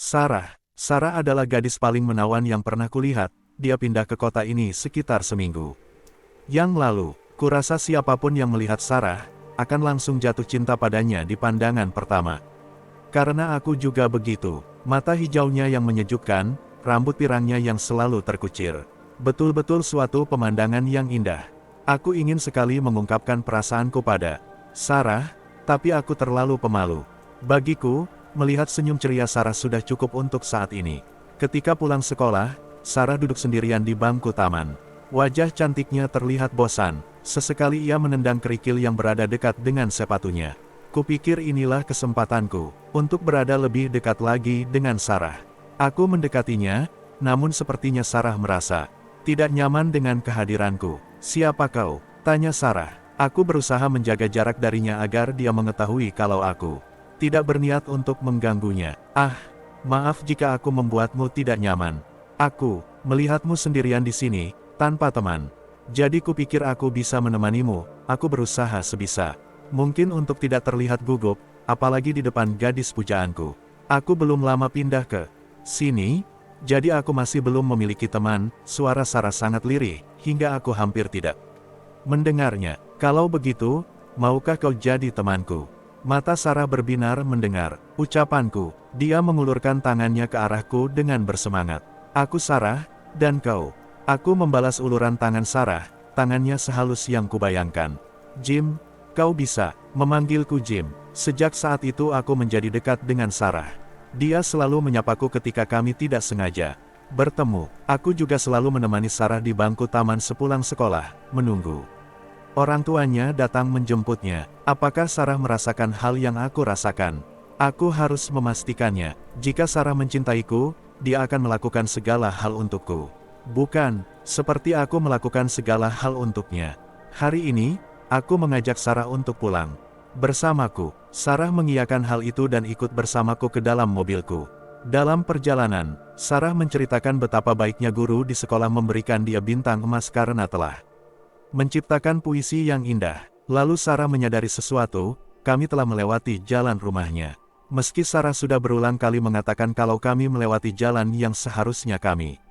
Sarah adalah gadis paling menawan yang pernah kulihat, dia pindah ke kota ini sekitar seminggu yang lalu. Kurasa siapapun yang melihat Sarah, akan langsung jatuh cinta padanya di pandangan pertama. Karena aku juga begitu, mata hijaunya yang menyejukkan, rambut pirangnya yang selalu terkucir. Betul-betul suatu pemandangan yang indah. Aku ingin sekali mengungkapkan perasaanku pada Sarah, tapi aku terlalu pemalu. Bagiku, melihat senyum ceria Sarah sudah cukup untuk saat ini. Ketika pulang sekolah, Sarah duduk sendirian di bangku taman. Wajah cantiknya terlihat bosan. Sesekali ia menendang kerikil yang berada dekat dengan sepatunya. Kupikir inilah kesempatanku untuk berada lebih dekat lagi dengan Sarah. Aku mendekatinya, namun sepertinya Sarah merasa tidak nyaman dengan kehadiranku. "Siapa kau?" tanya Sarah. Aku berusaha menjaga jarak darinya agar dia mengetahui kalau aku tidak berniat untuk mengganggunya. "Ah, maaf jika aku membuatmu tidak nyaman. Aku melihatmu sendirian di sini, tanpa teman. Jadi kupikir aku bisa menemanimu." Aku berusaha sebisa mungkin untuk tidak terlihat gugup, apalagi di depan gadis pujaanku. Aku belum lama pindah ke sini, jadi aku masih belum memiliki teman. Suara Sarah sangat lirih, hingga aku hampir tidak mendengarnya. "Kalau begitu, maukah kau jadi temanku?" Mata Sarah berbinar mendengar ucapanku. Dia mengulurkan tangannya ke arahku dengan bersemangat. "Aku Sarah, dan kau?" Aku membalas uluran tangan Sarah, tangannya sehalus yang kubayangkan. "Jim, kau bisa memanggilku Jim." Sejak saat itu aku menjadi dekat dengan Sarah. Dia selalu menyapaku ketika kami tidak sengaja bertemu. Aku juga selalu menemani Sarah di bangku taman sepulang sekolah, menunggu orang tuanya datang menjemputnya. Apakah Sarah merasakan hal yang aku rasakan? Aku harus memastikannya. Jika Sarah mencintaiku, dia akan melakukan segala hal untukku. Bukan seperti aku melakukan segala hal untuknya. Hari ini, aku mengajak Sarah untuk pulang bersamaku. Sarah mengiyakan hal itu dan ikut bersamaku ke dalam mobilku. Dalam perjalanan, Sarah menceritakan betapa baiknya guru di sekolah memberikan dia bintang emas karena telah menciptakan puisi yang indah. Lalu Sarah menyadari sesuatu, kami telah melewati jalan rumahnya. Meski Sarah sudah berulang kali mengatakan kalau kami melewati jalan yang seharusnya kami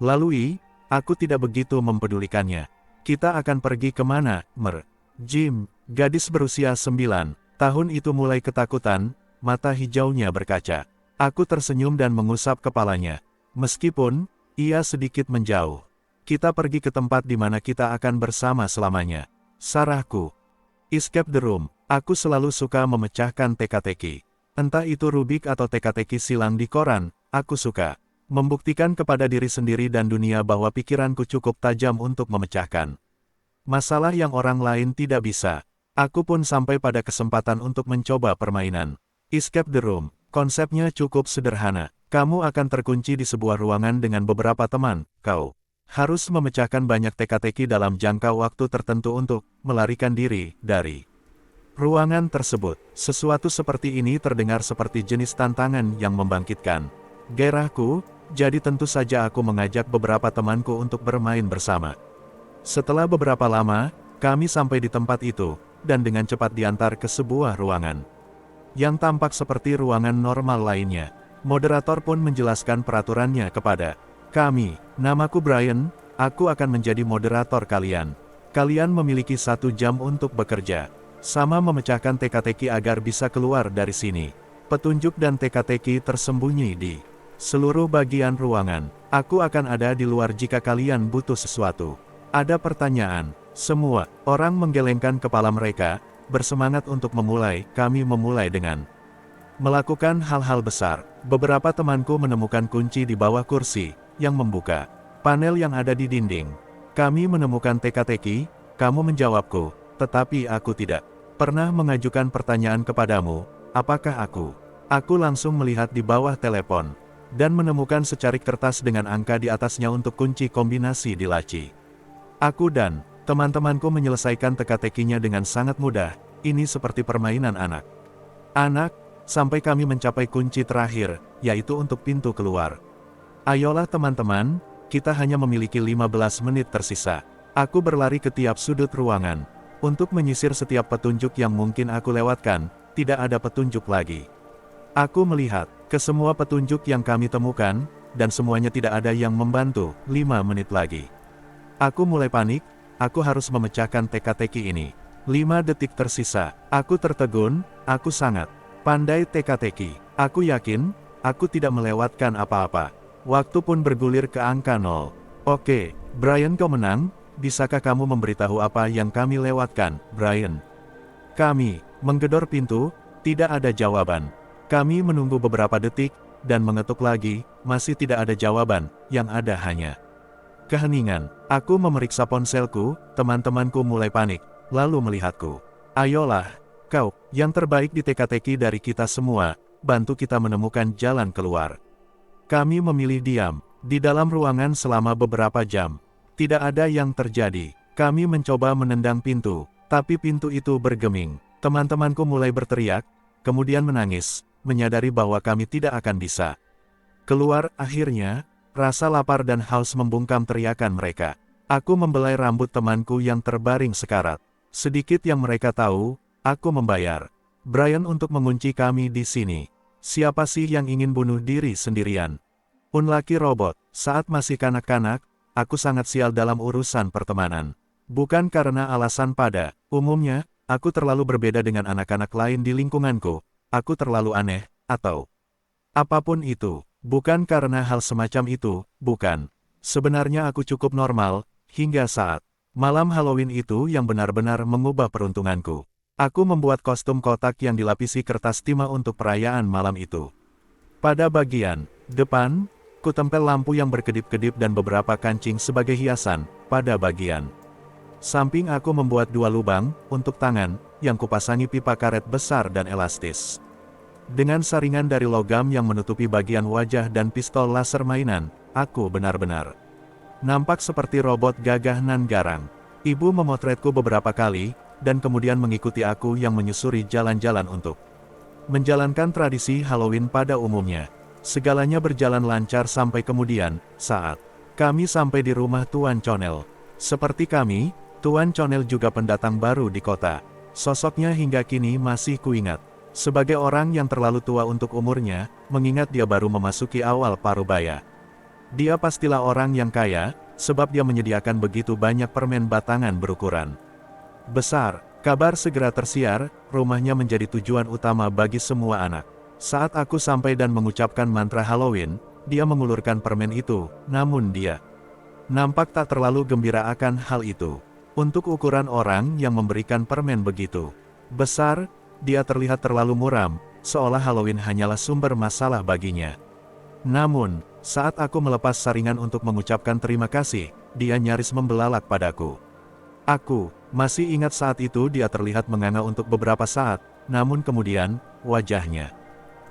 lalui, aku tidak begitu mempedulikannya. "Kita akan pergi kemana, Mer?" Jim, gadis berusia 9 tahun itu mulai ketakutan, mata hijaunya berkaca. Aku tersenyum dan mengusap kepalanya. Meskipun ia sedikit menjauh. "Kita pergi ke tempat di mana kita akan bersama selamanya." Sarahku. Escape the room. Aku selalu suka memecahkan teka-teki. Entah itu Rubik atau teka-teki silang di koran, aku suka membuktikan kepada diri sendiri dan dunia bahwa pikiranku cukup tajam untuk memecahkan masalah yang orang lain tidak bisa. Aku pun sampai pada kesempatan untuk mencoba permainan Escape the room. Konsepnya cukup sederhana. Kamu akan terkunci di sebuah ruangan dengan beberapa teman. Kau harus memecahkan banyak teka-teki dalam jangka waktu tertentu untuk melarikan diri dari ruangan tersebut. Sesuatu seperti ini terdengar seperti jenis tantangan yang membangkitkan gairahku, jadi tentu saja aku mengajak beberapa temanku untuk bermain bersama. Setelah beberapa lama, kami sampai di tempat itu, dan dengan cepat diantar ke sebuah ruangan yang tampak seperti ruangan normal lainnya. Moderator pun menjelaskan peraturannya kepada kami. "Namaku Brian, aku akan menjadi moderator kalian. Kalian memiliki 1 jam untuk bekerja sama memecahkan teka-teki agar bisa keluar dari sini. Petunjuk dan teka-teki tersembunyi di seluruh bagian ruangan. Aku akan ada di luar jika kalian butuh sesuatu." Ada pertanyaan. Semua orang menggelengkan kepala mereka, bersemangat untuk memulai. Kami memulai dengan melakukan hal-hal besar. Beberapa temanku menemukan kunci di bawah kursi, yang membuka panel yang ada di dinding. Kami menemukan teka-teki, kamu menjawabku, tetapi aku tidak pernah mengajukan pertanyaan kepadamu, apakah aku? Aku langsung melihat di bawah telepon, dan menemukan secarik kertas dengan angka di atasnya untuk kunci kombinasi di laci. Aku dan teman-temanku menyelesaikan teka-tekinya dengan sangat mudah. Ini seperti permainan anak-anak, sampai kami mencapai kunci terakhir, yaitu untuk pintu keluar. Ayolah teman-teman, kita hanya memiliki 15 menit tersisa. Aku berlari ke tiap sudut ruangan, untuk menyisir setiap petunjuk yang mungkin aku lewatkan. Tidak ada petunjuk lagi. Aku melihat ke semua petunjuk yang kami temukan, dan semuanya tidak ada yang membantu. 5 menit lagi. Aku mulai panik, aku harus memecahkan teka-teki ini. 5 detik tersisa. Aku tertegun, aku sangat pandai teka-teki. Aku yakin, aku tidak melewatkan apa-apa. Waktu pun bergulir ke angka 0. Oke, Brian, kau menang. Bisakah kamu memberitahu apa yang kami lewatkan, Brian? Kami menggedor pintu, tidak ada jawaban. Kami menunggu beberapa detik, dan mengetuk lagi, masih tidak ada jawaban, yang ada hanya keheningan. Aku memeriksa ponselku, teman-temanku mulai panik, lalu melihatku. Ayolah, kau, yang terbaik di teka-teki dari kita semua, bantu kita menemukan jalan keluar. Kami memilih diam di dalam ruangan selama beberapa jam. Tidak ada yang terjadi. Kami mencoba menendang pintu, tapi pintu itu bergeming. Teman-temanku mulai berteriak, kemudian menangis, menyadari bahwa kami tidak akan bisa keluar. Akhirnya, rasa lapar dan haus membungkam teriakan mereka. Aku membelai rambut temanku yang terbaring sekarat. Sedikit yang mereka tahu, aku membayar Brian untuk mengunci kami di sini. Siapa sih yang ingin bunuh diri sendirian? Unlucky robot, saat masih kanak-kanak, aku sangat sial dalam urusan pertemanan. Bukan karena alasan pada umumnya, aku terlalu berbeda dengan anak-anak lain di lingkunganku, aku terlalu aneh, atau apapun itu. Bukan karena hal semacam itu, bukan. Sebenarnya aku cukup normal, hingga saat malam Halloween itu yang benar-benar mengubah peruntunganku. Aku membuat kostum kotak yang dilapisi kertas timah untuk perayaan malam itu. Pada bagian depan, ku tempel lampu yang berkedip-kedip dan beberapa kancing sebagai hiasan. Pada bagian samping aku membuat 2 lubang untuk tangan, yang kupasangi pipa karet besar dan elastis. Dengan saringan dari logam yang menutupi bagian wajah dan pistol laser mainan, aku benar-benar nampak seperti robot gagah nan garang. Ibu memotretku beberapa kali, dan kemudian mengikuti aku yang menyusuri jalan-jalan untuk menjalankan tradisi Halloween pada umumnya. Segalanya berjalan lancar sampai kemudian, saat kami sampai di rumah Tuan Conel. Seperti kami, Tuan Conel juga pendatang baru di kota. Sosoknya hingga kini masih kuingat. Sebagai orang yang terlalu tua untuk umurnya, mengingat dia baru memasuki awal parubaya. Dia pastilah orang yang kaya, sebab dia menyediakan begitu banyak permen batangan berukuran besar. Kabar segera tersiar, rumahnya menjadi tujuan utama bagi semua anak. Saat aku sampai dan mengucapkan mantra Halloween, dia mengulurkan permen itu, namun dia nampak tak terlalu gembira akan hal itu. Untuk ukuran orang yang memberikan permen begitu besar, dia terlihat terlalu muram, seolah Halloween hanyalah sumber masalah baginya. Namun, saat aku melepas saringan untuk mengucapkan terima kasih, dia nyaris membelalak padaku. Aku masih ingat saat itu dia terlihat menganga untuk beberapa saat, namun kemudian, wajahnya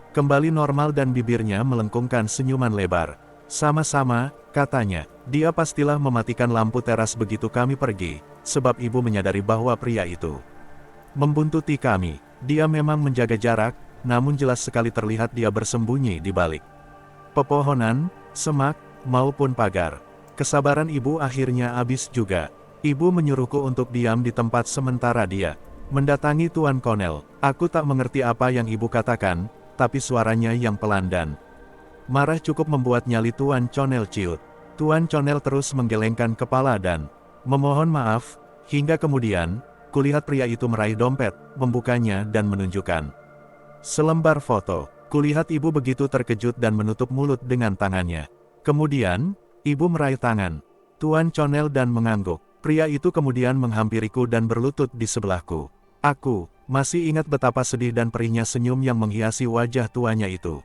kembali normal dan bibirnya melengkungkan senyuman lebar. Sama-sama, katanya, dia pastilah mematikan lampu teras begitu kami pergi, sebab ibu menyadari bahwa pria itu membuntuti kami. Dia memang menjaga jarak, namun jelas sekali terlihat dia bersembunyi di balik pepohonan, semak, maupun pagar. Kesabaran ibu akhirnya habis juga. Ibu menyuruhku untuk diam di tempat sementara dia mendatangi Tuan Conel. Aku tak mengerti apa yang ibu katakan, tapi suaranya yang pelan dan marah cukup membuat nyali Tuan Conel ciut. Tuan Conel terus menggelengkan kepala dan memohon maaf, hingga kemudian, kulihat pria itu meraih dompet, membukanya dan menunjukkan selembar foto. Kulihat ibu begitu terkejut dan menutup mulut dengan tangannya. Kemudian, ibu meraih tangan Tuan Conel dan mengangguk. Pria itu kemudian menghampiriku dan berlutut di sebelahku. Aku masih ingat betapa sedih dan perihnya senyum yang menghiasi wajah tuanya itu.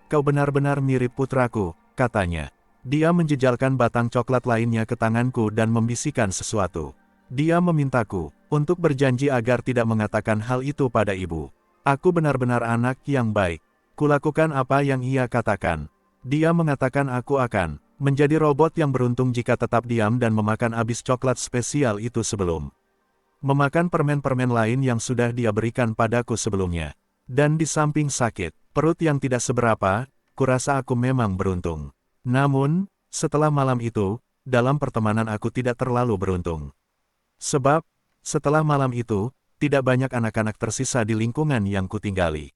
Kau benar-benar mirip putraku, katanya. Dia menjejalkan batang coklat lainnya ke tanganku dan membisikkan sesuatu. Dia memintaku untuk berjanji agar tidak mengatakan hal itu pada ibu. Aku benar-benar anak yang baik. Kulakukan apa yang ia katakan. Dia mengatakan aku akan menjadi robot yang beruntung jika tetap diam dan memakan habis coklat spesial itu sebelum memakan permen-permen lain yang sudah dia berikan padaku sebelumnya. Dan di samping sakit perut yang tidak seberapa, kurasa aku memang beruntung. Namun, setelah malam itu, dalam pertemanan aku tidak terlalu beruntung. Sebab, setelah malam itu, tidak banyak anak-anak tersisa di lingkungan yang kutinggali.